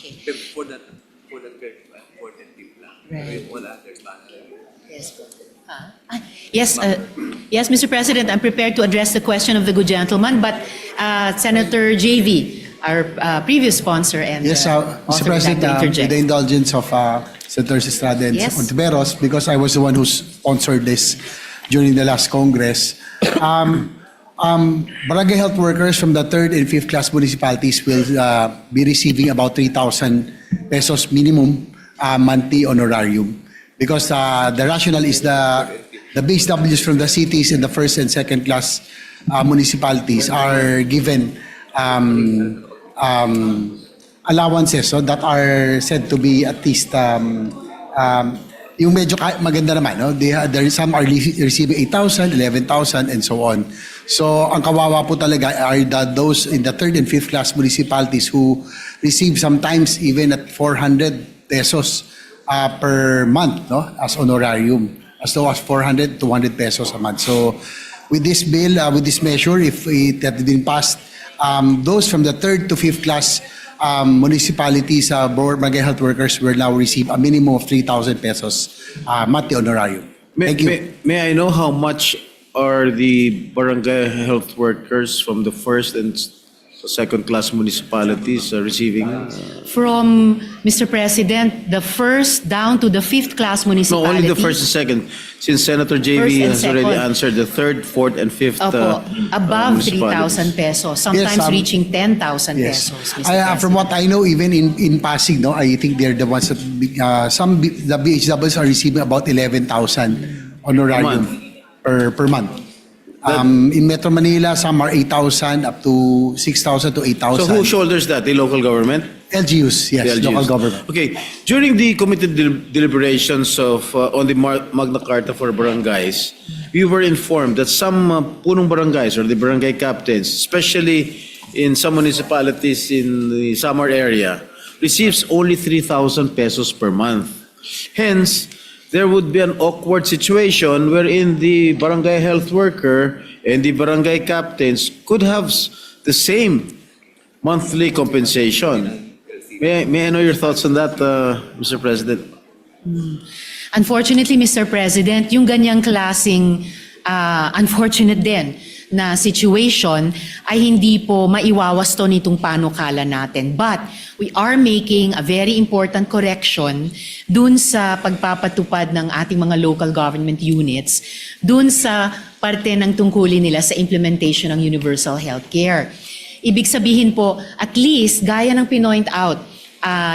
Okay. For the fourth and fifth lang. Right. Pero yung all others, banner. Yes, po. Yes, Mr. President, I'm prepared to address the question of the good gentleman, but Senator JV, our previous sponsor and Yes, author, Mr. would like President, to interject. with the indulgence of Senator Estrada and Yes. Ontiveros, because I was the one who sponsored this during the last Congress. Barangay health workers from the third and fifth class municipalities will be receiving about 3,000 pesos minimum monthly honorarium. Because the rationale is the base Ws from the cities and the first and second class municipalities are given allowances so that are said to be at least yung medyo maganda naman, no? Some are receiving 8,000, 11,000 and so on. So ang kawawa po talaga are those in the third and fifth class municipalities who receive sometimes even at 400 pesos per month, no, as honorarium, as low as 400, 200 pesos a month. So with this bill, with this measure, if it had been passed, those from the third to fifth class municipalities, barangay health workers will now receive a minimum of 3,000 pesos monthly honorarium. Thank you. May I know how much are the barangay health workers from the first and second class municipalities receiving? From, Mr. President, the first down to the fifth class No, municipality. only the first and second. Since Senator First JV and has already second. answered the third, fourth, and fifth Opo, above municipalities. 3,000 pesos, sometimes Yes, reaching 10,000 Yes. pesos, Mr. President. From what I know, even in Pasig, no, I think they're the ones that the BHWs are receiving about 11,000 honorarium per month. In Metro Manila, some are 8,000 up to 6,000 to 8,000. So who shoulders that? The local government? LGUs, yes, The LGUs. local government. Okay. During the committee deliberations of on the Magna Carta for barangays, we were informed that some punong barangays or the barangay captains, especially in some municipalities in the Samar area, receives only 3,000 pesos per month. Hence, there would be an awkward situation wherein the barangay health worker and the barangay captains could have the same monthly compensation. May I know your thoughts on that, Mr. President? Unfortunately, Mr. President, yung ganyang klaseng unfortunate din na situation ay hindi po maiwawas to nitong panukala natin. But we are making a very important correction dun sa pagpapatupad ng ating mga local government units, dun sa parte ng tungkulin nila sa implementation ng universal healthcare. Ibig sabihin po, at least, gaya ng pinoint out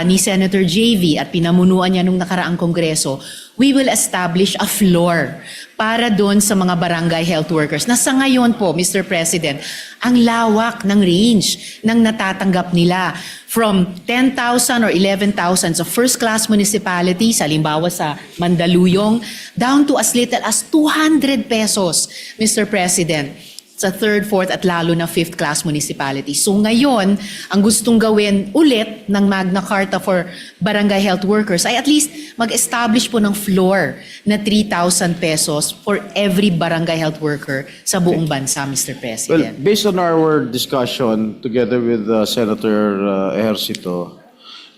ni Senator JV at pinamunuan niya nung nakaraang kongreso, we will establish a floor para doon sa mga barangay health workers na sa ngayon po, Mr. President, ang lawak ng range ng natatanggap nila from 10,000 or 11,000 sa first-class municipalities, halimbawa sa Mandaluyong, down to as little as 200 pesos, Mr. President, sa third, fourth at lalo na fifth class municipality. So ngayon, ang gustong gawin ulit ng Magna Carta for barangay health workers ay at least mag-establish po ng floor na 3,000 pesos for every barangay health worker sa buong bansa, Mr. Well, President. based on our discussion together with Senator Ejercito,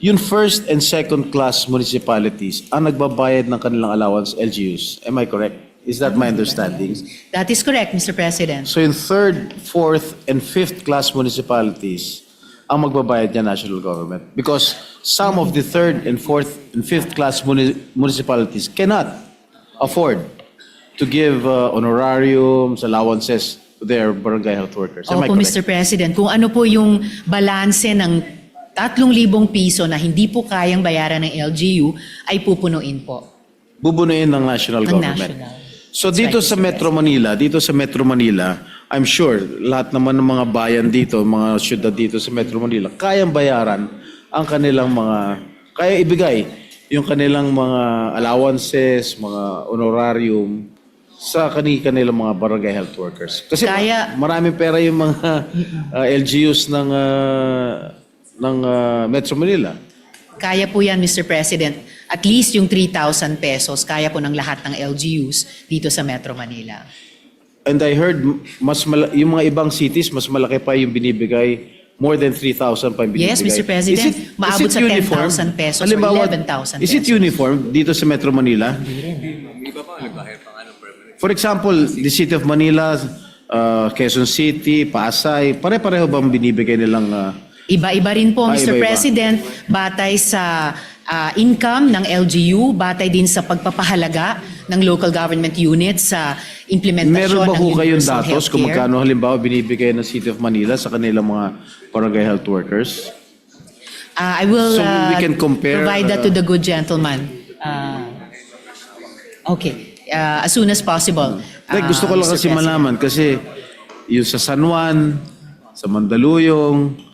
yung first and second class municipalities ang nagbabayad ng kanilang allowance, LGUs. Am I correct? Is that my understanding? That is correct, Mr. President. So in third, fourth, and fifth class municipalities, ang magbabayad niya national government. Because some of the third and fourth and fifth class municipalities cannot afford to give honorariums, allowances to their barangay health workers. Am I Opo, correct? Mr. President, kung ano po yung balanse ng 3,000 piso na hindi po kayang bayaran ng LGU, ay pupunuin po Bubunuin ng national ng government. national. So That's dito right, sa Mr. Metro Manila, I'm sure lahat naman ng mga bayan dito, mga syudad dito sa Metro Manila, kayang bayaran ang kanilang kaya ibigay yung kanilang mga allowances, mga honorarium sa kanilang mga barangay health workers. Kasi maraming pera yung mga LGUs ng Metro Manila. Kaya po yan, Mr. President. At least yung 3,000 pesos, kaya po ng lahat ng LGUs dito sa Metro Manila. And I heard yung mga ibang cities, mas malaki pa yung binibigay more than 3,000 pa binibigay. Yes, Mr. President. Maabot sa 10,000 pesos or 11,000 Is it pesos. uniform dito sa Metro Manila? Iba pa, nagbahay pa nga ng permanent. For example, the City of Manila, Quezon City, Pasay, pare-pareho bang binibigay nilang Iba-iba rin po, Mr. iba-iba. President, batay sa income ng LGU, batay din sa pagpapahalaga ng local government units sa implementasyon meron ba ng ho kayong universal datos kung healthcare? magkano halimbawa binibigay ng City of Manila sa kanilang mga barangay health workers? I will So we can compare, provide that to the good gentleman. Okay, as soon as possible. Like, gusto ko lang Mr. kasi President. malaman kasi yung sa San Juan, sa Mandaluyong,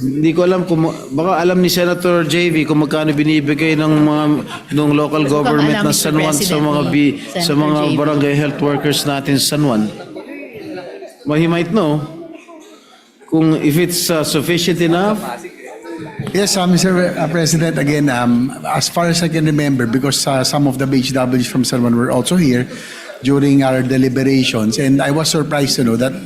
hindi ko alam kung baka alam ni Senator JV kung magkano binibigay ng mga ng local Gusto kang government alam, ng Mr. San Juan sa President, mga ni sa Senator mga JV. barangay health workers natin sa San Juan. Well, he might know kung if it's sufficient enough. Yes, Mr. President, again, as far as I can remember, because some of the BHWs from San Juan were also here during our deliberations, and I was surprised to know that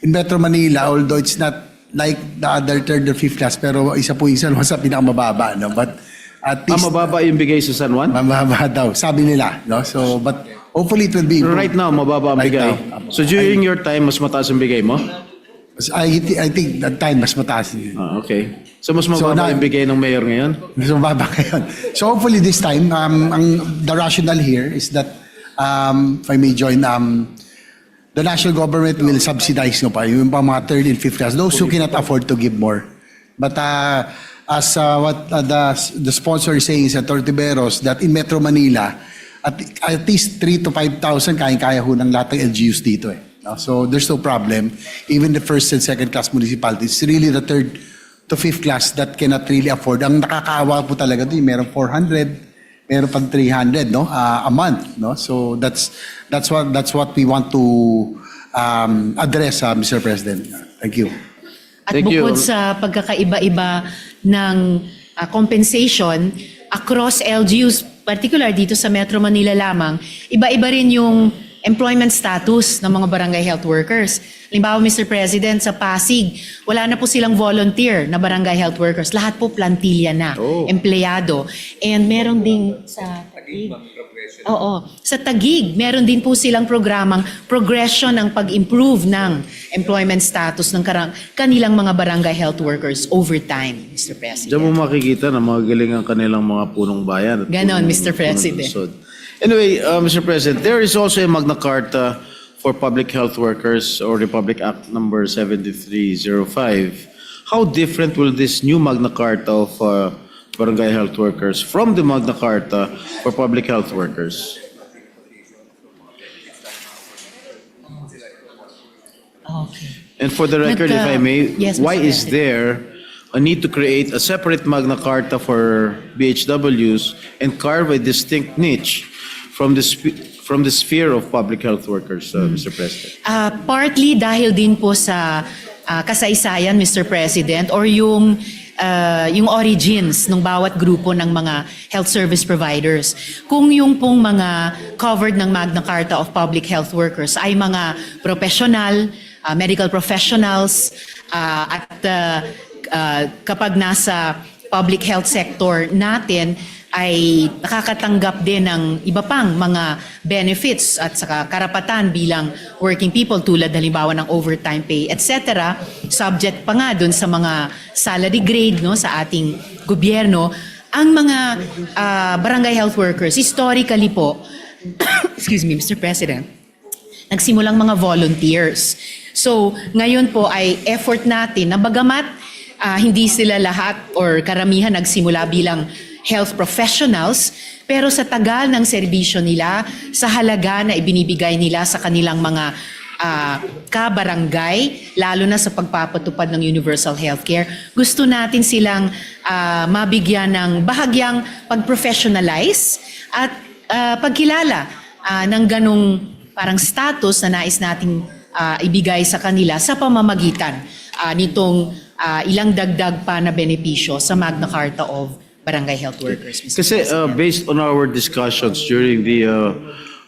in Metro Manila, although it's not like the other third or fifth class, pero isa po yung San Juan sa pinakamababa, no? But at least, Mababa yung bigay sa San Juan? mababa daw, sabi nila, no? So, but hopefully it will be improved. Right now, mababa ang Right bigay. now. So during your time, mas mataas ang bigay mo? I think that time mas mataas. Okay. So mas mababa now- yung bigay ng mayor ngayon? Mas mababa ngayon. So hopefully this time, the rationale here is that, if I may join, the national government will subsidize no pa yung pang mga third and fifth class, those who cannot afford to give more. But as what the sponsor is saying sa Tortiveros, that in Metro Manila, at least 3,000 to 5,000 kaya-kaya ho ng lahat ng LGUs dito eh. No? So there's no problem. Even the first and second class municipalities, it's really the third to fifth class that cannot really afford. Ang nakakaawa po talaga doon, meron 400, meron pang 300 no a month, no. So that's what we want to address, Mr. President. Thank you. At Thank you. bukod sa pagkakaiba-iba ng compensation across LGUs, particular dito sa Metro Manila lamang, iba-iba rin yung employment status ng mga barangay health workers. Halimbawa, Mr. President, sa Pasig, wala na po silang volunteer na barangay health workers. Lahat po plantilla na, Oh. empleyado. And meron din sa Taguig. Oo. Sa Taguig, meron din po silang programang progression ng pag-improve ng employment status ng kanilang mga barangay health workers over time, Mr. President. Diyan mo makikita na magaling ang kanilang mga punong bayan. At Ganon, punong- Mr. President. punong lungsod. Anyway, Mr. President, there is also a Magna Carta for Public Health Workers or Republic Act number 7305. How different will this new Magna Carta of Barangay Health Workers from the Magna Carta for Public Health Workers? Okay. And for the record, if I may, Yes, Mr. why is President. there a need to create a separate Magna Carta for BHWs and carve a distinct niche from the sphere of public health workers, Mr. President? Partly dahil din po sa kasaysayan, Mr. President, or yung origins ng bawat grupo ng mga health service providers. Kung yung pong mga covered ng Magna Carta of Public Health Workers ay mga professional, medical professionals, at kapag nasa public health sector natin, ay nakakatanggap din ng iba pang mga benefits at saka karapatan bilang working people tulad halimbawa ng overtime pay, etc. Subject pa nga dun sa mga salary grade no, sa ating gobyerno. Ang mga barangay health workers, historically po, excuse me, Mr. President, nagsimulang mga volunteers. So, ngayon po ay effort natin na bagamat hindi sila lahat or karamihan nagsimula bilang health professionals, pero sa tagal ng serbisyo nila, sa halaga na ibinibigay nila sa kanilang mga kabarangay, lalo na sa pagpapatupad ng universal healthcare, gusto natin silang mabigyan ng bahagyang pag-professionalize at pagkilala ng ganong parang status na nais nating ibigay sa kanila sa pamamagitan nitong ilang dagdag pa na benepisyo sa Magna Carta of Barangay Health Workers, Mr. Kasi President. based on our discussions during the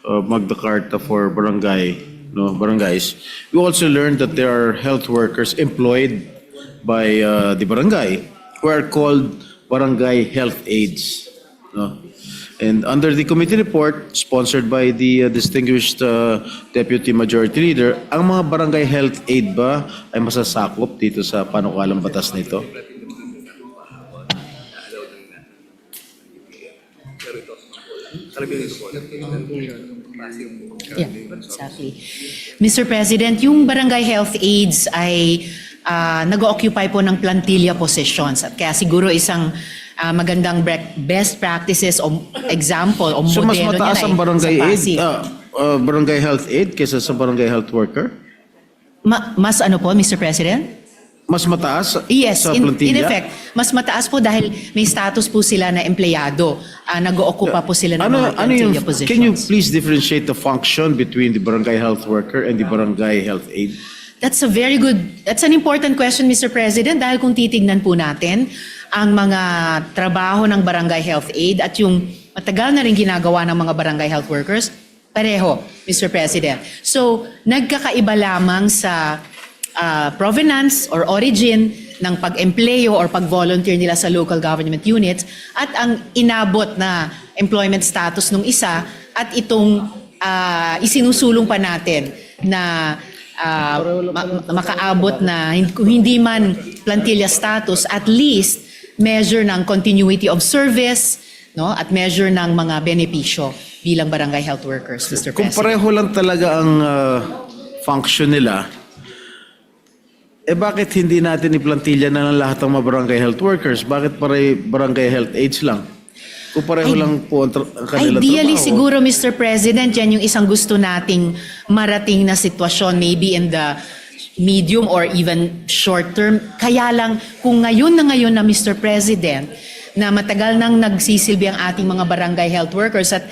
Magna Carta for barangays, we also learned that there are health workers employed by the barangay who are called barangay health aides. No? And under the committee report, sponsored by the distinguished Deputy Majority Leader, ang mga barangay health aid ba ay masasakop dito sa panukalang batas nito? Yeah, exactly. Mr. President, yung barangay health aides ay nag-occupy po ng plantilla positions at kaya siguro isang magandang best practices o example o So mas modelo mataas niya ang barangay sa aid, Pasig. barangay health aid kaysa sa barangay health worker? Mas ano po, Mr. President? Mas mataas Yes, sa in plantilla? effect, mas mataas po dahil may status po sila na empleyado. Nag-ookupa po sila ng mga plantilla positions. Can you please differentiate the function between the barangay health worker and the barangay health aid? That's an important question, Mr. President, dahil kung titignan po natin ang mga trabaho ng barangay health aid at yung matagal na rin ginagawa ng mga barangay health workers, pareho, Mr. President. So, nagkakaiba lamang sa provenance or origin ng pag-empleyo or pag-volunteer nila sa local government units at ang inabot na employment status nung isa at itong isinusulong pa natin na makaabot na kung hindi man plantilla status, at least measure ng continuity of service, no, at measure ng mga benepisyo bilang barangay health workers, Mr. Kung President. pareho lang talaga ang function nila, bakit hindi natin iplantilla na lang lahat ng mga barangay health workers? Bakit barangay health aides lang? Kung pareho lang po ang kanilang Ideally, trabaho. siguro, Mr. President, yan yung isang gusto nating marating na sitwasyon, maybe in the medium or even short term. Kaya lang, kung ngayon na Mr. President, na matagal nang nagsisilbi ang ating mga barangay health workers at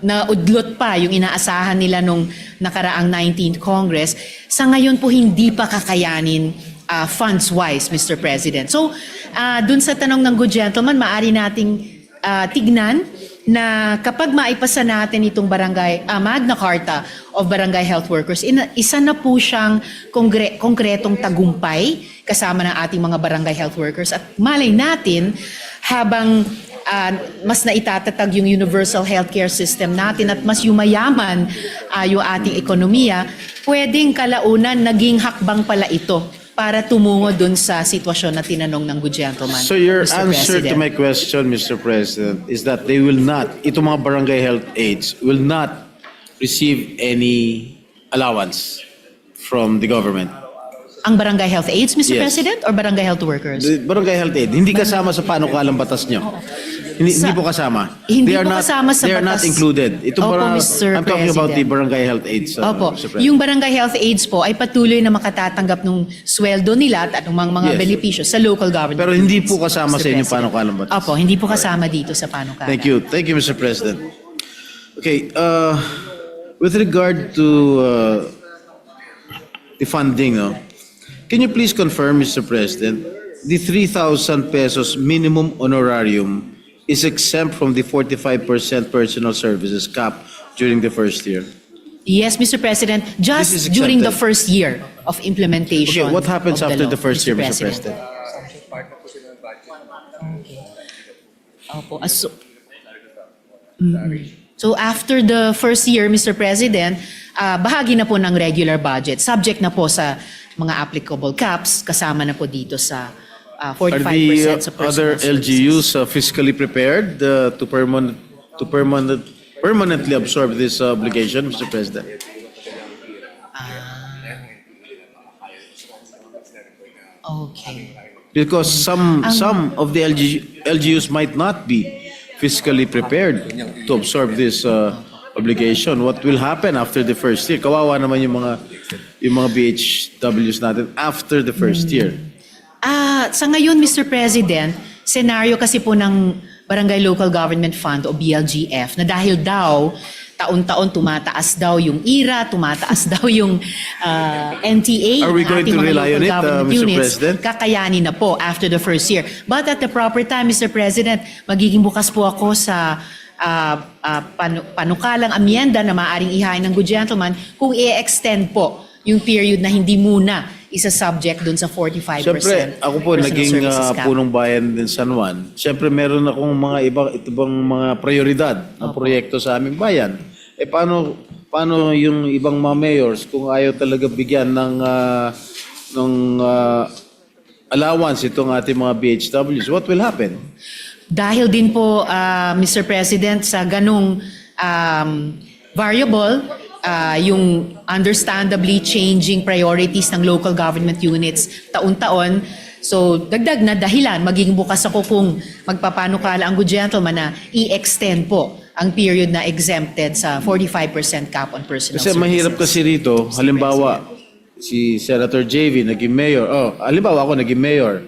naudlot pa yung inaasahan nila nung nakaraang 19th Congress, sa ngayon po hindi pa kakayanin funds-wise, Mr. President. So, dun sa tanong ng good gentleman, maaari nating tignan na kapag maipasa natin itong Magna Carta of Barangay Health Workers, isa na po siyang konkretong tagumpay kasama ng ating mga barangay health workers. At malay natin, habang mas naitatatag yung universal healthcare system natin at mas yumayaman yung ating ekonomiya, pwedeng kalaunan naging hakbang pala ito para tumungo dun sa sitwasyon na tinanong ng good gentleman. So your Mr. answer to President. my question, Mr. President, is that they will not, itong mga barangay health aides, will not receive any allowance from the government. Ang barangay health aides, Mr. Yes. President, or barangay health workers? The barangay health aid, hindi kasama sa panukalang batas nyo. Hindi po kasama. Hindi They are po not, kasama sa they are not batas. included. Opo, Mr. I'm talking about the President. barangay health aids, Opo. Mr. President. Yung barangay health aides po ay patuloy na makatatanggap ng sweldo nila at anumang mga Yes. benepisyo sa local government. Pero hindi units, po kasama Mr. sa inyong President. panukalang batas. Opo, hindi po kasama dito sa panukalan. Thank you. Thank you, Mr. President. Okay, with regard to the funding, no, can you please confirm, Mr. President, the 3,000 pesos minimum honorarium is exempt from the 45% personal services cap during the first year? Yes, Mr. President, This just is during the accepted. first year of implementation. Okay, what happens of after law, the first year, Mr. President? President? Opo. So after the first year, Mr. President, bahagi na po ng regular budget. Subject na po sa mga applicable caps, kasama na po dito sa Are 45% the sa personal other services. LGUs fiscally prepared to permanently absorb this obligation, Mr. President? Okay. Because some of the LGUs might not be fiscally prepared to absorb this obligation. What will happen after the first year? Kawawa naman yung mga BHWs natin after the first year. Sa ngayon, Mr. President, senaryo kasi po ng Barangay Local Government Fund o BLGF na dahil daw taon-taon tumataas daw yung IRA, tumataas daw yung NTA Are we ng going ating to mga rely local on it, government Mr. units, President? kakayanin na po after the first year. But at the proper time, Mr. President, magiging bukas po ako sa panukalang amyenda na maaaring ihain ng good gentleman kung i-extend po yung period na hindi muna isa-subject dun sa 45% Siyempre, ako po personal naging services cap. punong bayan din San Juan. Siyempre, meron akong mga ibang mga prioridad na proyekto sa aming bayan. Paano yung ibang mga mayors kung ayaw talaga bigyan ng allowance itong ating mga BHWs? What will happen? Dahil din po, Mr. President, sa ganong variable, yung understandably changing priorities ng local government units taon-taon. So, dagdag na dahilan, magiging bukas ako kung magpapanukala ang good gentleman na i-extend po ang period na exempted sa 45% cap on personal Kasi services. mahirap kasi rito, halimbawa, si Senator JV naging mayor. Halimbawa ako naging mayor.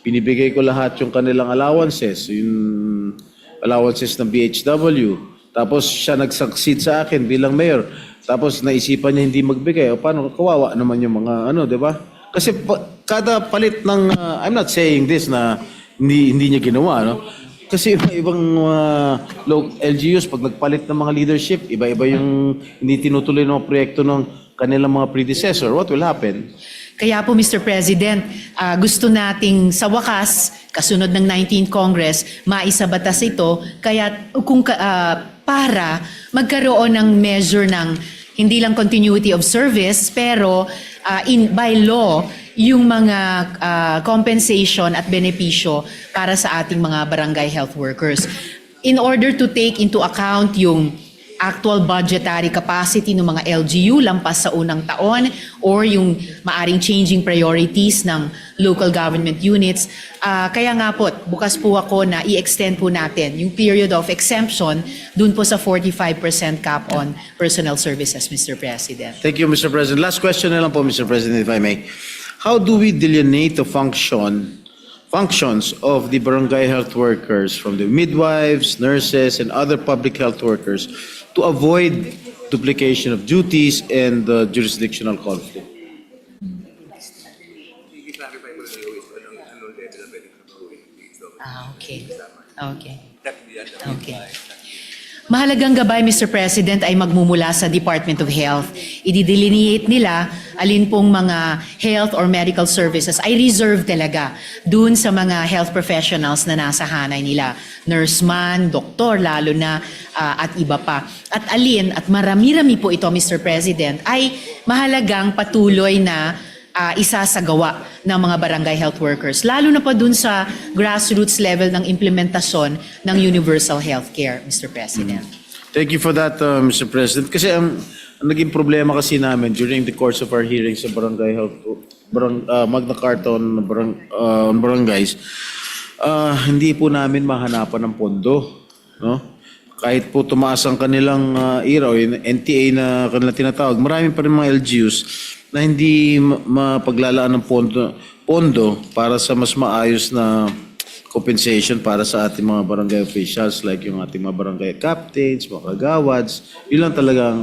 Binibigay ko lahat yung kanilang allowances, yung allowances ng BHW. Tapos siya nag-succeed sa akin bilang mayor. Tapos naisipan niya hindi magbigay. O paano, kawawa naman yung mga di ba? Kasi kada palit ng, I'm not saying this na hindi niya ginawa, no? Kasi ibang LGUs, pag nagpalit ng mga leadership, iba-iba yung hindi tinutuloy ng mga proyekto ng kanilang mga predecessor. What will happen? Kaya po, Mr. President, gusto nating sa wakas, kasunod ng 19th Congress, maisabatas ito, kaya para magkaroon ng measure ng hindi lang continuity of service, pero by law, yung mga compensation at benepisyo para sa ating mga barangay health workers. In order to take into account yung actual budgetary capacity ng mga LGU lampas sa unang taon or yung maaring changing priorities ng local government units. Kaya nga po, bukas po ako na i-extend po natin yung period of exemption dun po sa 45% cap on personal services, Mr. President. Thank you, Mr. President. Last question na lang po, Mr. President, if I may. How do we delineate the functions of the barangay health workers from the midwives, nurses, and other public health workers to avoid duplication of duties and jurisdictional conflict? I-clarify mo na Luis, anong level na pwede kapaguhin. Okay. Okay. Okay. Okay. Mahalagang gabay, Mr. President, ay magmumula sa Department of Health. I-delineate nila alin pong mga health or medical services ay reserved talaga dun sa mga health professionals na nasa hanay nila. Nurse man, doktor, lalo na at iba pa. At alin, at marami-rami po ito, Mr. President, ay mahalagang patuloy na isasagawa ng mga barangay health workers, lalo na pa dun sa grassroots level ng implementasyon ng universal healthcare, Mr. President. Thank you for that, Mr. President. Kasi ang naging problema kasi namin during the course of our hearings sa barangay health, Magna Carta on barangays, hindi po namin mahanapan ng pondo, no? Kahit po tumaas ang kanilang iraw, yung NTA na kanilang tinatawag, marami pa rin mga LGUs na hindi mapaglalaan ng pondo para sa mas maayos na compensation para sa ating mga barangay officials like yung ating mga barangay captains, mga kagawads. Yun lang talagang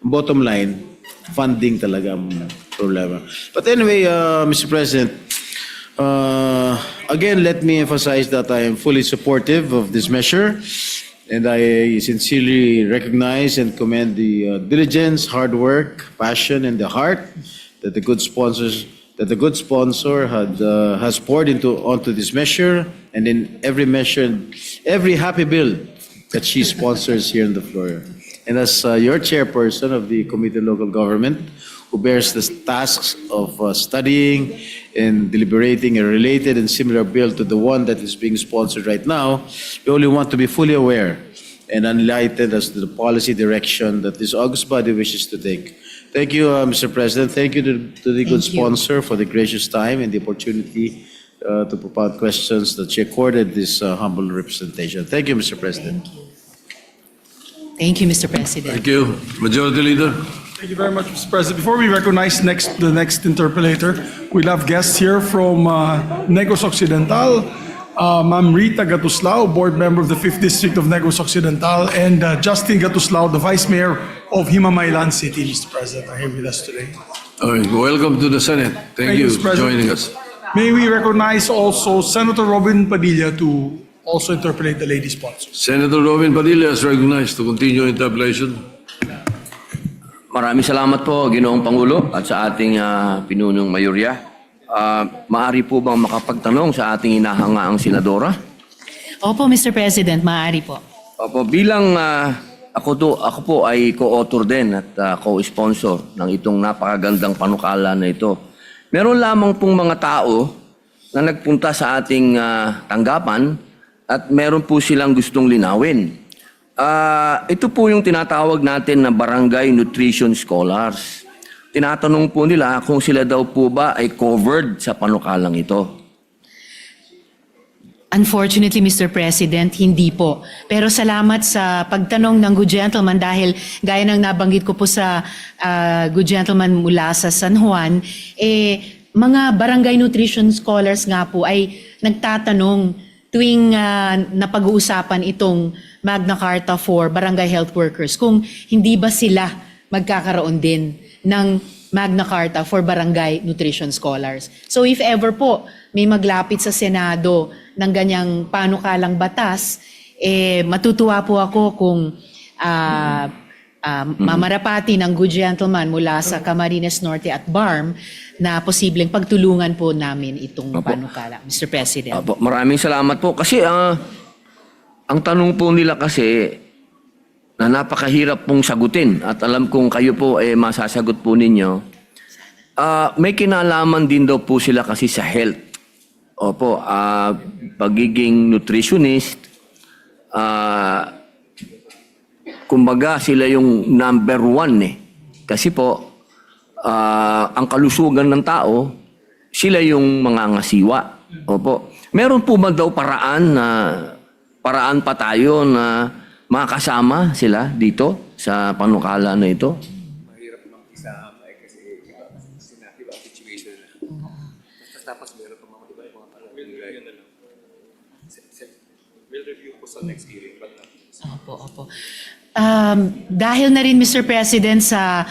bottom line, funding talaga ang problema. But anyway, Mr. President, again, let me emphasize that I am fully supportive of this measure. And I sincerely recognize and commend the diligence, hard work, passion, and the heart that the good sponsor has poured onto this measure, and in every measure, every happy bill that she sponsors here on the floor. And as your chairperson of the Committee on Local Government, who bears the tasks of studying and deliberating a related and similar bill to the one that is being sponsored right now, we only want to be fully aware and enlightened as to the policy direction that this august body wishes to take. Thank you, Mr. President. Thank you to the good Thank you. sponsor for the gracious time and the opportunity to propound questions that she accorded this humble representation. Thank you, Mr. President. Thank you, Mr. President. Thank you. Majority Leader. Thank you very much, Mr. President. Before we recognize the next interpellator, we'll have guests here from Negros Occidental, Ma'am Rita Gatuslao, board member of the 5th District of Negros Occidental, and Justin Gatuslao, the Vice Mayor of Himamaylan City, Mr. President, are here with us today. All right. Welcome to the Senate. Thank you Mr. for President. joining us. May we recognize also Senator Robin Padilla to also interpolate the lady sponsors. Senator Robin Padilla is recognized to continue interpellation. Maraming salamat po, Ginoong Pangulo, at sa ating pinunong mayorya. Maari po bang makapagtanong sa ating inahangaang senadora? Opo, Mr. President, maaari po. Opo, bilang ako po ay co-author din at co-sponsor ng itong napakagandang panukala na ito. Meron lamang pong mga tao na nagpunta sa ating tanggapan at meron po silang gustong linawin. Ito po yung tinatawag natin na Barangay Nutrition Scholars. Tinatanong po nila kung sila daw po ba ay covered sa panukalang ito. Unfortunately, Mr. President, hindi po. Pero salamat sa pagtanong ng good gentleman dahil gaya ng nabanggit ko po sa good gentleman mula sa San Juan, mga barangay nutrition scholars nga po ay nagtatanong tuwing napag-uusapan itong Magna Carta for Barangay Health Workers kung hindi ba sila magkakaroon din ng Magna Carta for Barangay Nutrition Scholars. So if ever po may maglapit sa Senado ng ganyang panukalang batas, matutuwa po ako kung mamarapati ng good gentleman mula sa Camarines Norte at BARM na posibleng pagtulungan po namin itong panukala, Mr. President. Opo, maraming salamat po. Kasi ang tanong po nila kasi na napakahirap pong sagutin at alam kong kayo po masasagot po ninyo. May kinalaman din daw po sila kasi sa health. Opo, pagiging nutritionist, kumbaga sila yung number one . Kasi po, ang kalusugan ng tao, sila yung mga ngasiwa. Opo. Meron po ba daw paraan pa tayo na makasama sila dito sa panukala na ito? Mahirap makisama kasi iba situation na. Tapos meron pa mga iba yung mga barangay. We'll review po sa next hearing. Opo. Dahil na rin, Mr. President, sa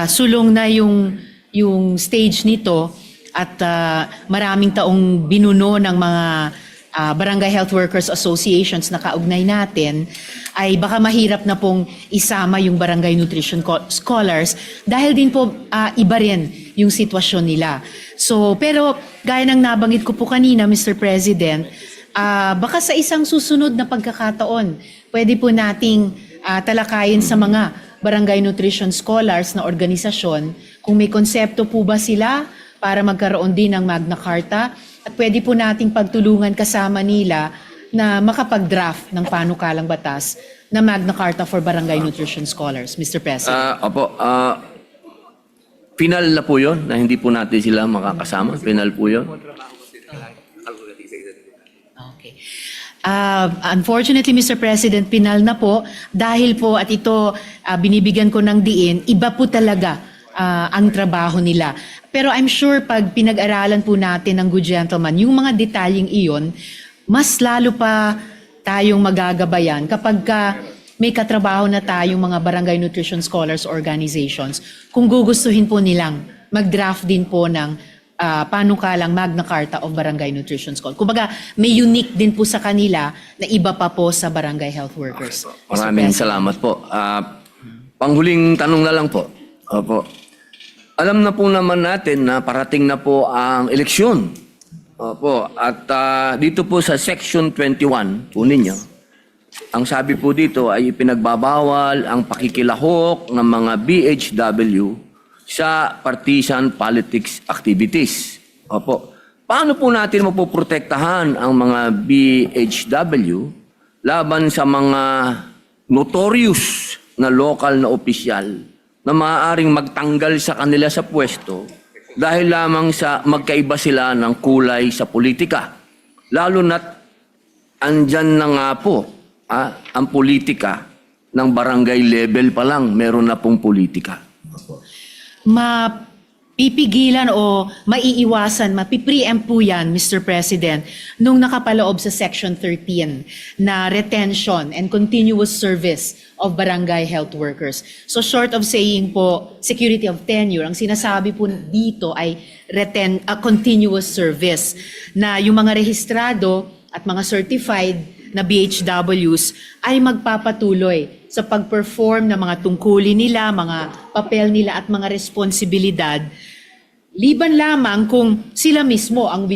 sulong na yung stage nito at maraming taong binuno ng mga Barangay Health Workers Associations na kaugnay natin, ay baka mahirap na pong isama yung Barangay Nutrition Scholars dahil din po iba rin yung sitwasyon nila. So, pero gaya ng nabanggit ko po kanina, Mr. President, baka sa isang susunod na pagkakataon, pwede po nating talakayin sa mga Barangay Nutrition Scholars na organisasyon kung may konsepto po ba sila para magkaroon din ng Magna Carta at pwede po nating pagtulungan kasama nila na makapag-draft ng panukalang batas na Magna Carta for Barangay Nutrition Scholars, Mr. President. Final na po yun na hindi po natin sila makakasama. Final po yun. Okay. Unfortunately, Mr. President, pinal na po dahil po at ito binibigyan ko ng diin, iba po talaga ang trabaho nila. Pero I'm sure pag pinag-aralan po natin ng good gentleman, yung mga detalyeng iyon, mas lalo pa tayong magagabayan kapag may katrabaho na tayong mga Barangay Nutrition Scholars Organizations kung gugustuhin po nilang mag-draft din po ng panukalang Magna Carta of Barangay Nutrition School. Kumbaga, may unique din po sa kanila na iba pa po sa Barangay Health Workers. Maraming salamat po. Panghuling tanong na lang po. Opo. Alam na po naman natin na parating na po ang eleksyon. Opo. At dito po sa Section 21 po ninyo, ang sabi po dito ay ipinagbabawal ang pakikilahok ng mga BHW sa partisan politics activities. Opo. Paano po natin mapoprotektahan ang mga BHW laban sa mga notorious na local na opisyal na maaaring magtanggal sa kanila sa pwesto dahil lamang sa magkaiba sila ng kulay sa politika. Lalo na't andyan na nga po ang politika ng barangay level pa lang, meron na pong politika. Mapipigilan o maiiwasan, mapipreempt po yan, Mr. President, nung nakapaloob sa Section 13 na retention and continuous service of barangay health workers. So short of saying po, security of tenure, ang sinasabi po dito ay continuous service na yung mga rehistrado at mga certified na BHWs ay magpapatuloy sa pag-perform ng mga tungkulin nila, mga papel nila at mga responsibilidad, liban lamang kung sila mismo ang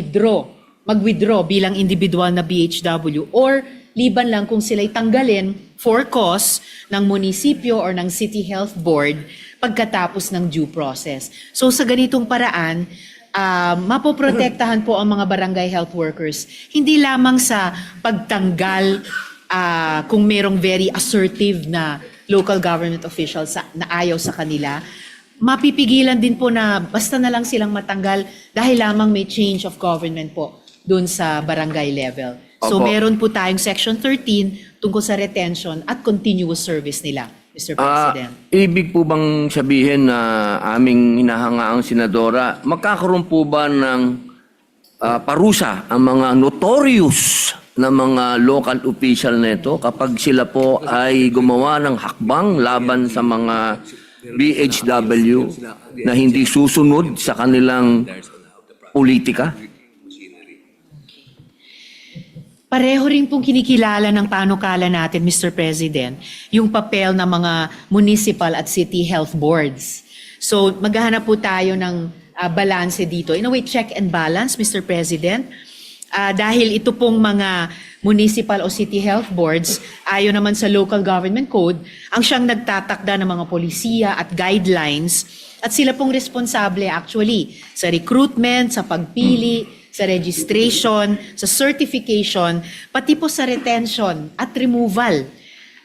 mag-withdraw bilang individual na BHW or liban lang kung sila'y tanggalin for cause ng munisipyo or ng City Health Board pagkatapos ng due process. So sa ganitong paraan, mapoprotektahan po ang mga barangay health workers. Hindi lamang sa pagtanggal kung merong very assertive na local government officials na ayaw sa kanila, mapipigilan din po na basta na lang silang matanggal dahil lamang may change of government po doon sa barangay level. So Opo. meron po tayong Section 13 tungkol sa retention at continuous service nila, Mr. President. Ibig po bang sabihin na aming hinahangaang senadora, magkakaroon po ba ng parusa ang mga notorious na mga local official nito kapag sila po ay gumawa ng hakbang laban sa mga BHW na hindi susunod sa kanilang politika? Pareho rin pong kinikilala ng panukala natin, Mr. President, yung papel ng mga municipal at city health boards. So maghahanap po tayo ng balanse dito. In a way, check and balance, Mr. President. Dahil ito pong mga municipal o city health boards, ayon naman sa local government code, ang siyang nagtatakda ng mga polisiya at guidelines at sila pong responsable actually sa recruitment, sa pagpili, sa registration, sa certification, pati po sa retention at removal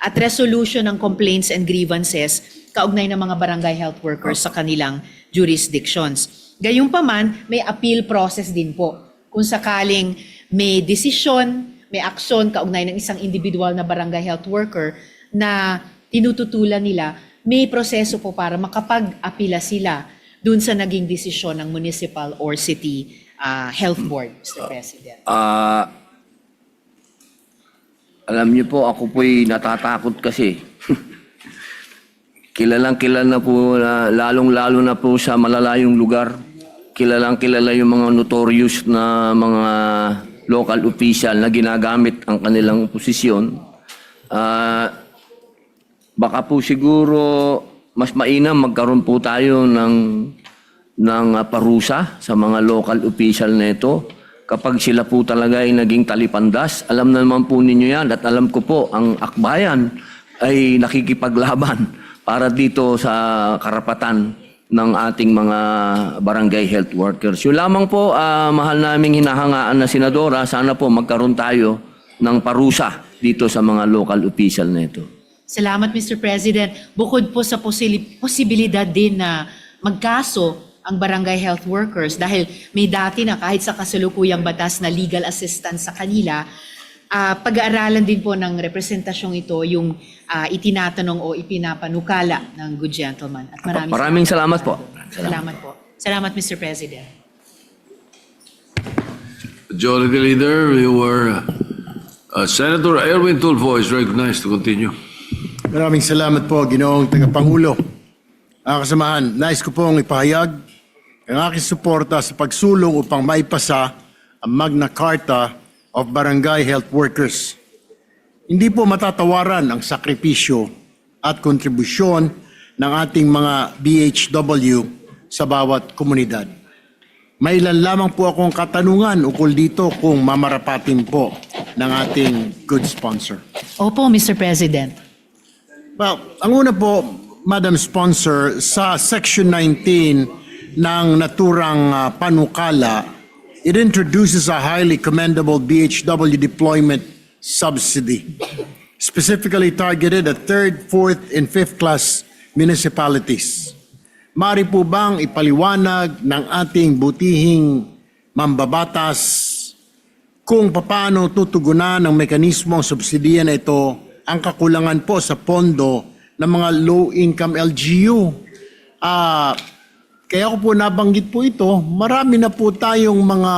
at resolution ng complaints and grievances kaugnay ng mga barangay health workers sa kanilang jurisdictions. Gayunpaman, may appeal process din po. Kung sakaling may desisyon, may aksyon kaugnay ng isang individual na barangay health worker na tinututulan nila, may proseso po para makapag-apila sila dun sa naging desisyon ng municipal or city health board, Mr. President. Alam niyo po, ako po'y natatakot kasi. Kilalang-kilala po, lalong-lalo na po sa malalayong lugar. Kilalang-kilala yung mga notorious na mga local official na ginagamit ang kanilang posisyon. Baka po siguro mas mainam magkaroon po tayo ng parusa sa mga local official na ito kapag sila po talaga ay naging talipandas. Alam na naman po ninyo yan at alam ko po ang akbayan ay nakikipaglaban para dito sa karapatan ng ating mga barangay health workers. Yung lamang po, mahal naming hinahangaan na senadora, sana po magkaroon tayo ng parusa dito sa mga local official na ito. Salamat, Mr. President. Bukod po sa posibilidad din na magkaso ang barangay health workers dahil may dati na kahit sa kasalukuyang batas na legal assistance sa kanila, pag-aaralan din po ng representasyong ito yung itinatanong o ipinapanukala ng good gentleman. At Maraming salamat po. Salamat po. Salamat, Mr. President. Majority Leader, Senator Erwin Tulfo is recognized to continue. Maraming salamat po, Ginoong Tagapangulo. Kasamahan, nais ko pong ipahayag ang aking suporta sa pagsulong upang maipasa ang Magna Carta of Barangay Health Workers. Hindi po matatawaran ang sakripisyo at kontribusyon ng ating mga BHW sa bawat komunidad. May ilan lamang po akong katanungan ukol dito kung mamarapatin po ng ating good sponsor. Opo, Mr. President. Well, ang una po, Madam Sponsor, sa Section 19 ng naturang panukala, it introduces a highly commendable BHW deployment subsidy, specifically targeted at 3rd, 4th, and 5th class municipalities. Mari po bang ipaliwanag ng ating butihing mambabatas kung paano tutugunan ng mekanismo ang subsidiya na ito ang kakulangan po sa pondo ng mga low-income LGU? Kaya ko po nabanggit po ito, marami na po tayong mga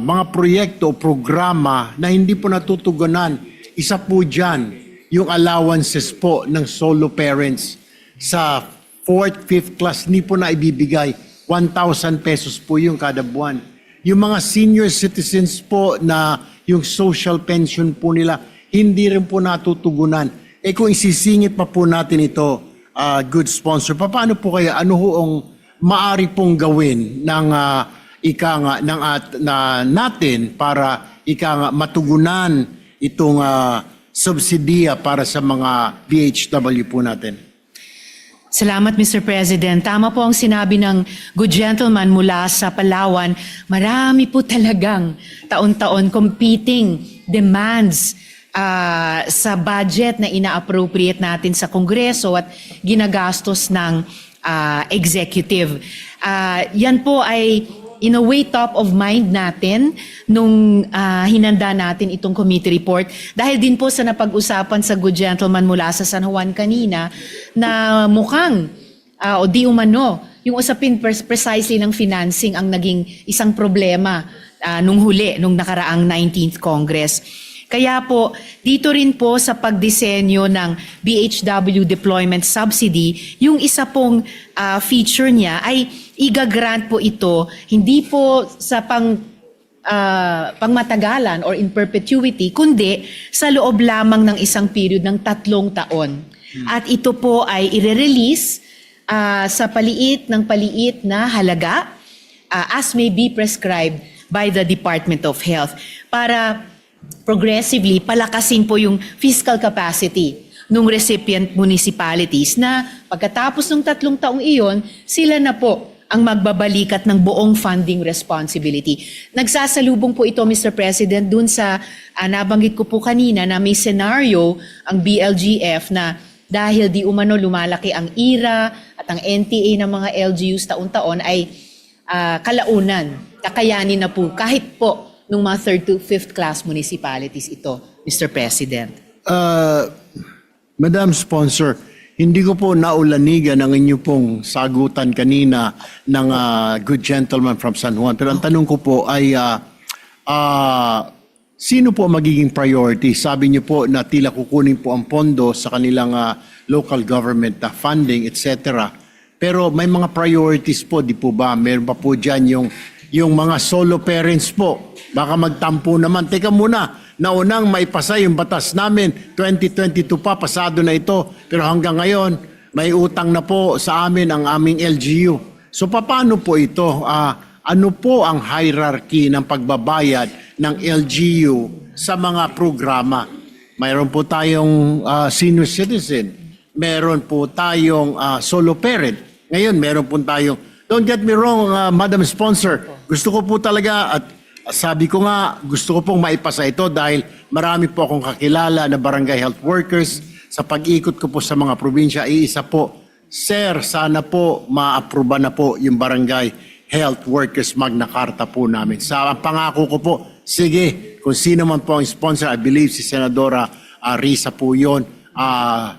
mga proyekto o programa na hindi po natutugunan. Isa po dyan, yung allowances po ng solo parents sa 4th, 5th class, hindi po na ibibigay. 1,000 pesos po yung kada buwan. Yung mga senior citizens po na yung social pension po nila, hindi rin po natutugunan. Eh kung isisingit pa po natin ito, good sponsor, paano po kaya, ano ho ang maari pong gawin ng ika nga natin para ika nga matugunan itong subsidiya para sa mga BHW po natin? Salamat, Mr. President. Tama po ang sinabi ng good gentleman mula sa Palawan. Marami po talagang taon-taon competing demands sa budget na ina-appropriate natin sa Kongreso at ginagastos ng executive. Yan po ay in a way top of mind natin nung hinanda natin itong committee report. Dahil din po sa napag-usapan sa good gentleman mula sa San Juan kanina na mukhang o di umano, yung usapin precisely ng financing ang naging isang problema nung huli, nung nakaraang 19th Congress. Kaya po, dito rin po sa pagdisenyo ng BHW Deployment Subsidy, yung isa pong feature niya ay igagrant po ito, hindi po sa pangmatagalan or in perpetuity, kundi sa loob lamang ng isang period ng 3 taon. At ito po ay i-release sa paliit na halaga as may be prescribed by the Department of Health para progressively palakasin po yung fiscal capacity ng recipient municipalities na pagkatapos ng 3 taong iyon, sila na po ang magbabalikat ng buong funding responsibility. Nagsasalubong po ito, Mr. President, dun sa nabanggit ko po kanina na may scenario ang BLGF na dahil di umano lumalaki ang IRA at ang NTA ng mga LGUs taon-taon ay kalaunan, kakayanin na po kahit po nung mga 3rd to 5th class municipalities ito, Mr. President. Madam Sponsor, hindi ko po naulanigan ang inyo pong sagutan kanina ng good gentleman from San Juan. Pero ang tanong ko po ay, sino po magiging priority? Sabi niyo po na tila kukunin po ang pondo sa kanilang local government funding, etc. Pero may mga priorities po, di po ba? Meron pa po dyan yung mga solo parents po. Baka magtampo naman. Teka muna, naunang maipasa yung batas namin. 2022 pa, pasado na ito. Pero hanggang ngayon, may utang na po sa amin ang aming LGU. So paano po ito? Ano po ang hierarchy ng pagbabayad ng LGU sa mga programa? Mayroon po tayong senior citizen. Meron po tayong solo parent. Ngayon, meron po tayong, don't get me wrong, Madam Sponsor, gusto ko po talaga at sabi ko nga, gusto ko pong maipasa ito dahil marami po akong kakilala na barangay health workers. Sa pag-ikot ko po sa mga probinsya, iisa po, Sir, sana po ma-aproba na po yung barangay health workers Magna Carta po namin. Sa pangako ko po, sige, kung sino man po ang sponsor, I believe si Senadora Risa po yun,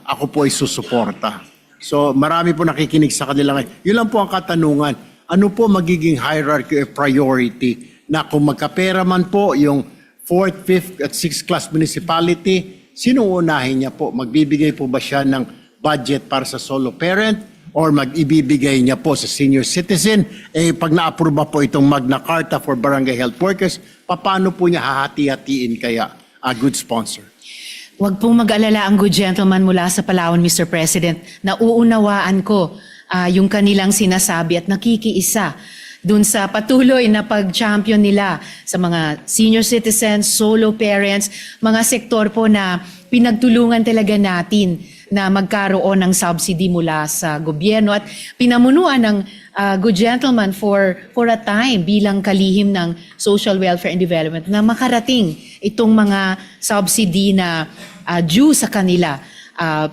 ako po ay susuporta. So marami po nakikinig sa kanila ngayon. Yun lang po ang katanungan. Ano po magiging hierarchy of priority na kung magkapera man po yung 4th, 5th at 6th class municipality, sino unahin niya po? Magbibigay po ba siya ng budget para sa solo parent or mag-ibibigay niya po sa senior citizen? Eh pag na-aproba po itong Magna Carta for Barangay Health Workers, paano po niya hahati-hatiin kaya a good sponsor? Huwag pong mag-alala ang good gentleman mula sa Palawan, Mr. President. Nauunawaan ko yung kanilang sinasabi at nakikiisa dun sa patuloy na pag-champion nila sa mga senior citizens, solo parents, mga sektor po na pinagtulungan talaga natin na magkaroon ng subsidy mula sa gobyerno at pinamunuan ng good gentleman for a time bilang kalihim ng social welfare and development na makarating itong mga subsidy na due sa kanila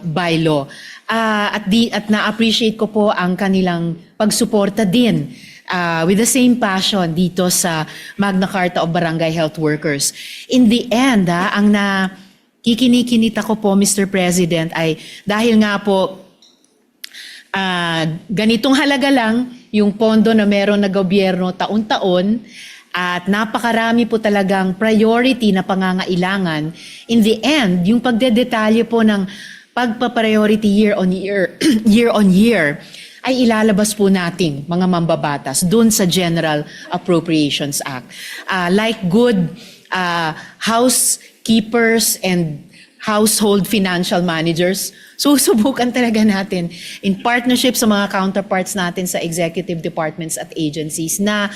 by law. At na-appreciate ko po ang kanilang pagsuporta din with the same passion dito sa Magna Carta of Barangay Health Workers. In the end, ang kikinikinita ko po, Mr. President, ay dahil nga po ganitong halaga lang yung pondo na meron na gobyerno taon-taon at napakarami po talagang priority na pangangailangan. In the end, yung pagdedetalye po ng pagpa-priority year on year, ay ilalabas po natin, mga mambabatas, dun sa General Appropriations Act. Like good housekeepers and household financial managers. Susubukan talaga natin in partnership sa mga counterparts natin sa executive departments at agencies na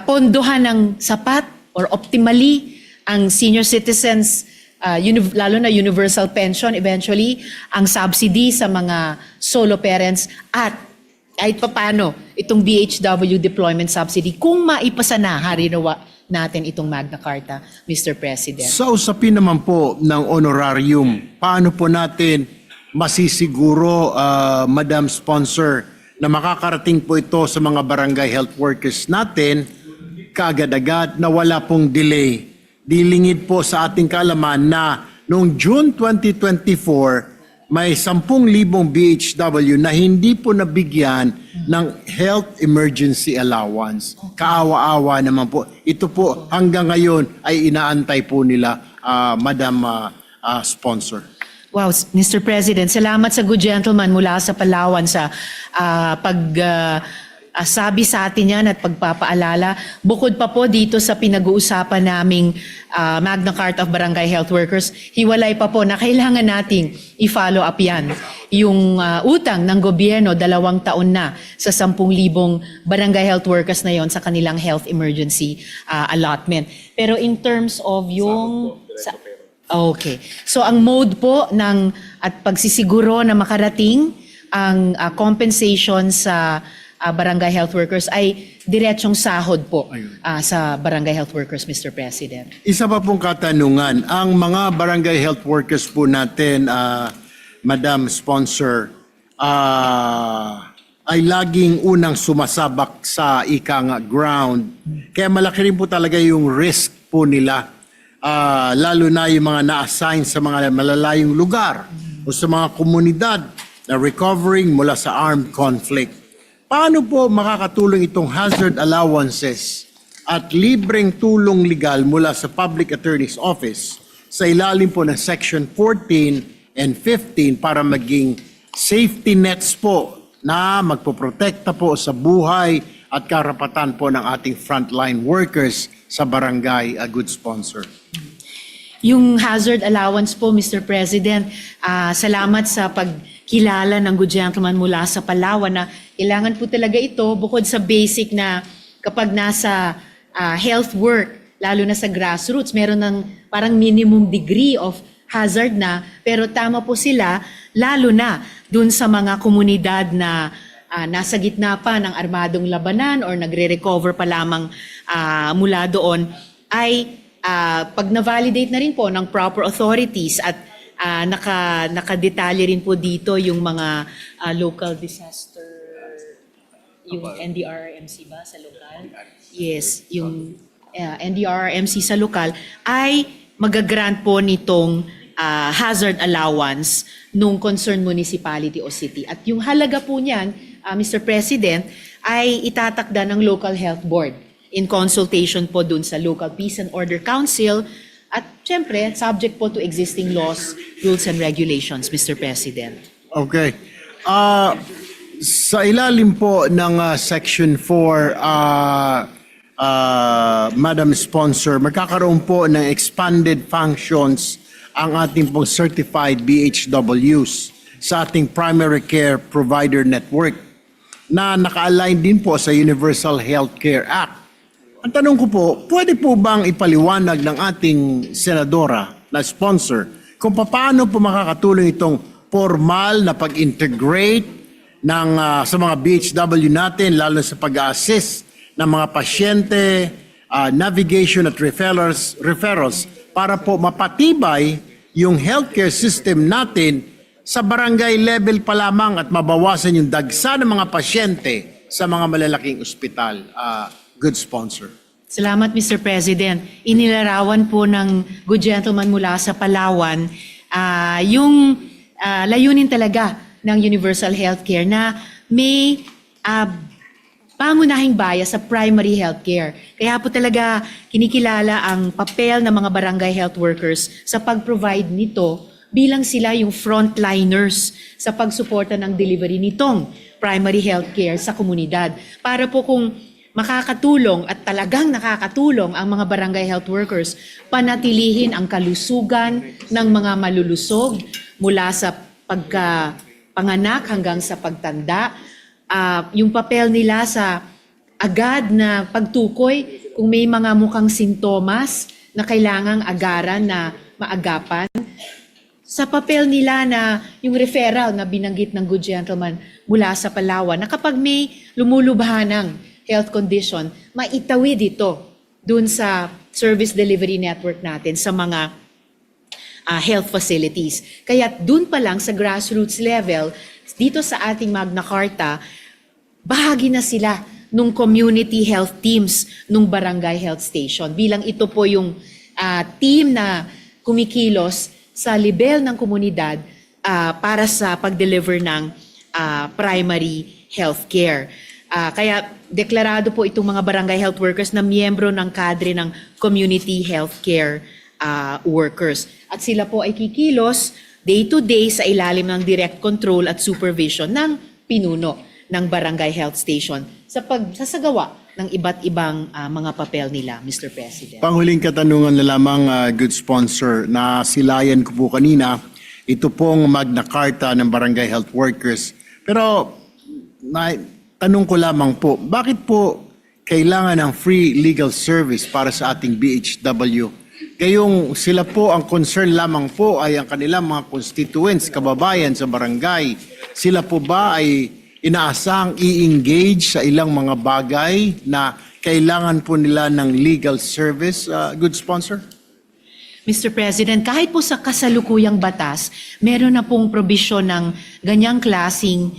pondohan ng sapat or optimally ang senior citizens, lalo na universal pension eventually, ang subsidy sa mga solo parents at kahit papano itong BHW deployment subsidy kung maipasa na harinawa natin itong Magna Carta, Mr. President. Sa usapin naman po ng honorarium, paano po natin masisiguro, Madam Sponsor, na makakarating po ito sa mga barangay health workers natin kaagad-agad na wala pong delay? Dilingid po sa ating kaalaman na noong June 2024, may 10,000 BHW na hindi po nabigyan ng health emergency allowance. Kaawa-awa naman po. Ito po hanggang ngayon ay inaantay po nila, Madam Sponsor. Wow, Mr. President, salamat sa good gentleman mula sa Palawan sa sabi sa atin yan at pagpapaalala. Bukod pa po dito sa pinag-uusapan naming Magna Carta of Barangay Health Workers, hiwalay pa po na kailangan nating i-follow up yan. Yung utang ng gobyerno, 2 taon na sa 10,000 barangay health workers na yon sa kanilang health emergency allotment. Pero in terms of yung... Okay. So ang mode po ng at pagsisiguro na makarating ang compensation sa barangay health workers ay diretsong sahod po sa barangay health workers, Mr. President. Isa pa pong katanungan, ang mga barangay health workers po natin, Madam Sponsor, ay laging unang sumasabak sa ground. Kaya malaki rin po talaga yung risk po nila. Lalo na yung mga na-assign sa mga malalayong lugar o sa mga komunidad na recovering mula sa armed conflict. Paano po makakatulong itong hazard allowances at libreng tulong legal mula sa Public Attorney's Office sa ilalim po ng Section 14 and 15 para maging safety nets po na magpoprotekta po sa buhay at karapatan po ng ating frontline workers sa barangay, a good sponsor? Yung hazard allowance po, Mr. President, salamat sa pagkilala ng good gentleman mula sa Palawan na kailangan po talaga ito bukod sa basic na kapag nasa health work, lalo na sa grassroots, meron ng parang minimum degree of hazard na, pero tama po sila, lalo na dun sa mga komunidad na nasa gitna pa ng armadong labanan or nagre-recover pa lamang mula doon, ay pag na-validate na rin po ng proper authorities at nakadetalye rin po dito yung mga local disaster, yung NDRRMC ba sa lokal? Yes, yung NDRRMC sa lokal ay magagrant po nitong hazard allowance nung concerned municipality o city. At yung halaga po niyan, Mr. President, ay itatakda ng local health board in consultation po dun sa Local Peace and Order Council at syempre subject po to existing laws, rules and regulations, Mr. President. Okay. Sa ilalim po ng Section 4, Madam Sponsor, magkakaroon po ng expanded functions ang ating pong certified BHWs sa ating primary care provider network na naka-align din po sa Universal Healthcare Act. Ang tanong ko po, pwede po bang ipaliwanag ng ating senadora na sponsor kung paano po makakatulong itong formal na pag-integrate ng, sa mga BHW natin, lalo sa pag-assist ng mga pasyente, navigation at referrals para po mapatibay yung healthcare system natin sa barangay level pa lamang at mabawasan yung dagsa ng mga pasyente sa mga malalaking ospital. Good sponsor. Salamat, Mr. President. Inilarawan po ng good gentleman mula sa Palawan yung layunin talaga ng universal healthcare na may pangunahing bias sa primary healthcare. Kaya po talaga kinikilala ang papel ng mga barangay health workers sa pag-provide nito bilang sila yung frontliners sa pagsuporta ng delivery nitong primary healthcare sa komunidad. Para po kung makakatulong at talagang nakakatulong ang mga barangay health workers panatilihin ang kalusugan ng mga malulusog mula sa pagkapanganak hanggang sa pagtanda. Yung papel nila sa agad na pagtukoy kung may mga mukhang sintomas na kailangang agaran na maagapan. Sa papel nila na yung referral na binanggit ng good gentleman mula sa Palawan, na kapag may lumulubhanang health condition, maitawid ito dun sa service delivery network natin sa mga health facilities. Kaya dun pa lang sa grassroots level, dito sa ating Magna Carta, bahagi na sila nung community health teams nung barangay health station. Bilang ito po yung team na kumikilos sa level ng komunidad para sa pag-deliver ng primary health care. Kaya deklarado po itong mga barangay health workers na miyembro ng kadre ng community health care workers. At sila po ay kikilos day to day sa ilalim ng direct control at supervision ng pinuno ng barangay health station sa pagsasagawa ng iba't ibang mga papel nila, Mr. President. Panghuling katanungan na lamang, good sponsor, na silayan ko po kanina, ito pong Magna Carta ng Barangay Health Workers. Pero tanong ko lamang po, bakit po kailangan ng free legal service para sa ating BHW? Gayong sila po, ang concern lamang po ay ang kanilang mga constituents, kababayan sa barangay. Sila po ba ay inaasang i-engage sa ilang mga bagay na kailangan po nila ng legal service, good sponsor? Mr. President, kahit po sa kasalukuyang batas, meron na pong probisyon ng ganyang klasing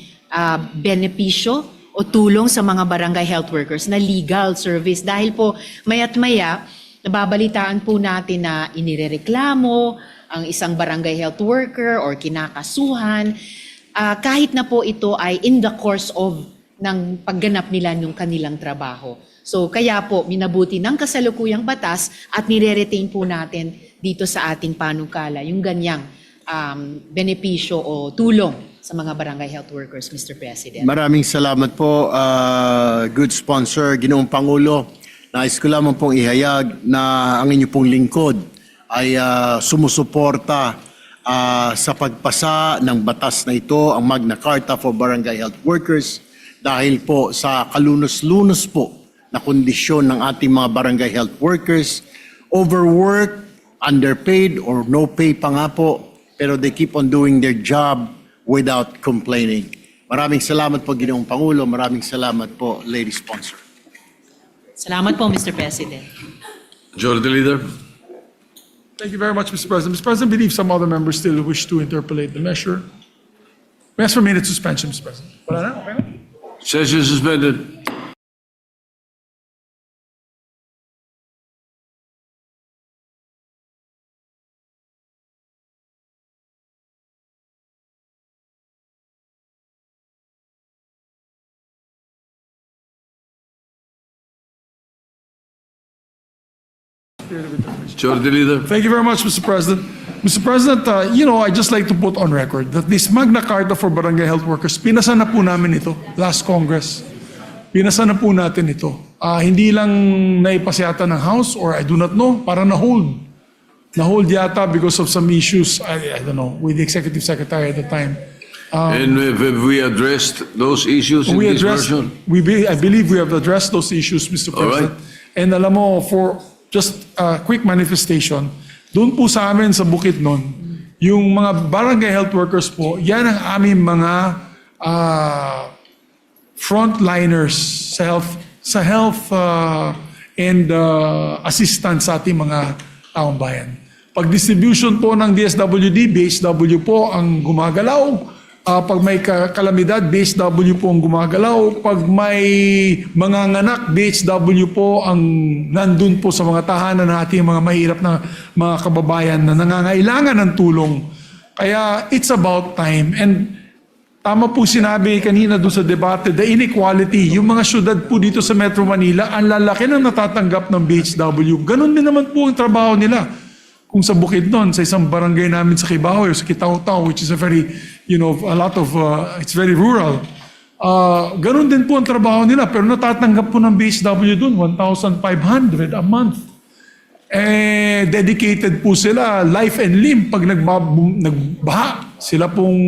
benepisyo o tulong sa mga barangay health workers na legal service. Dahil po maya't maya, nababalitaan po natin na inirereklamo ang isang barangay health worker or kinakasuhan, kahit na po ito ay in the course of ng pagganap nila ng kanilang trabaho. So kaya po minabuti ng kasalukuyang batas at nire-retain po natin dito sa ating panukala yung ganyang benepisyo o tulong sa mga barangay health workers, Mr. President. Maraming salamat po, good sponsor, Ginoong Pangulo. Nais ko lamang pong ihayag na ang inyo pong lingkod ay sumusuporta sa pagpasa ng batas na ito, ang Magna Carta for Barangay Health Workers, dahil po sa kalunos-lunos po na kondisyon ng ating mga barangay health workers, overworked, underpaid, or no pay pa nga po, pero they keep on doing their job without complaining. Maraming salamat po, Ginoong Pangulo. Maraming salamat po, Lady Sponsor. Salamat po, Mr. President. Majority Leader. Thank you very much, Mr. President. Mr. President, I believe some other members still wish to interpolate the measure. May I ask for a minute suspension, Mr. President? Wala na? Okay na? Session suspended. Majority Leader. Thank you very much, Mr. President. Mr. President, I'd just like to put on record that this Magna Carta for Barangay Health Workers, pinasa na po namin ito last Congress. Pinasa na po natin ito. Hindi lang naipasyata ng House or I do not know, para na-hold. Na-hold yata because of some issues, I don't know, with the Executive Secretary at the time. And have we addressed those issues in this version? I believe we have addressed those issues, Mr. All right. President. And alam mo, for just a quick manifestation, doon po sa amin sa Bukidnon, yung mga barangay health workers po, yan ang aming mga frontliners sa health and assistance sa ating mga taong bayan. Pag distribution po ng DSWD, BHW po ang gumagalaw. Pag may kalamidad, BHW po ang gumagalaw. Pag may mga nganak, BHW po ang nandun po sa mga tahanan ng ating mga mahirap na mga kababayan na nangangailangan ng tulong. Kaya it's about time. And tama po sinabi kanina doon sa debate, the inequality, yung mga syudad po dito sa Metro Manila, ang lalaki ng natatanggap ng BHW. Ganon din naman po ang trabaho nila. Kung sa Bukidnon, sa isang barangay namin sa Kibahoy, sa Kitaw-Taw, which is a very, it's very rural. Ganun din po ang trabaho nila, pero natatanggap po ng BHW dun, 1,500 a month. Dedicated po sila, life and limb. Pag nagbaha, sila pong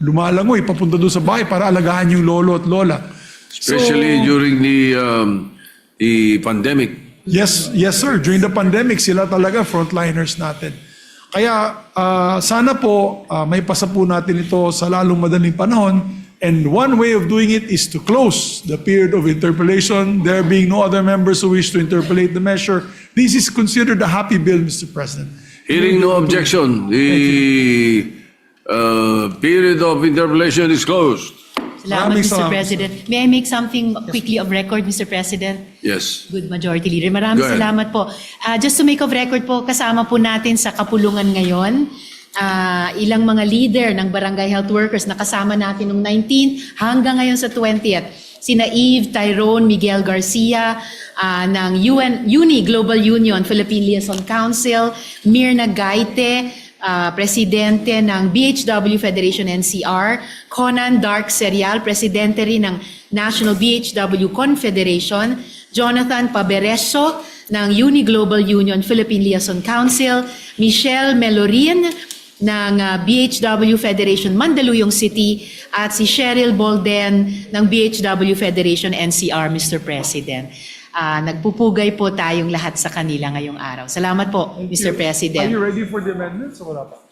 lumalangoy, papunta doon sa bahay para alagahan yung lolo at lola. Especially during the pandemic. Yes, sir. During the pandemic, sila talaga frontliners natin. Kaya sana po may pasa po natin ito sa lalong madaling panahon. And one way of doing it is to close the period of interpellation. There being no other members who wish to interpellate the measure. This is considered a happy bill, Mr. President. Hearing no objection, the period of interpellation is closed. Salamat, Maraming Mr. salamat. President. May I make something quickly of record, Mr. President? Yes. Good Majority Leader. Maraming Go ahead. salamat po. Just to make of record po, kasama po natin sa kapulungan ngayon, ilang mga leader ng barangay health workers na kasama natin noong 19th hanggang ngayon sa 20th. Sina Eve Tyrone Miguel Garcia ng UNI Global Union Philippine Liaison Council, Mirna Gaite, Presidente ng BHW Federation NCR, Conan Dark Serial, Presidente rin ng National BHW Confederation, Jonathan Pabereso ng UNI Global Union Philippine Liaison Council, Michelle Melorin ng BHW Federation Mandaluyong City, at si Cheryl Bolden ng BHW Federation NCR, Mr. President. Nagpupugay po tayong lahat sa kanila ngayong araw. Salamat po, Mr. President. Are you ready for the amendments o wala pa?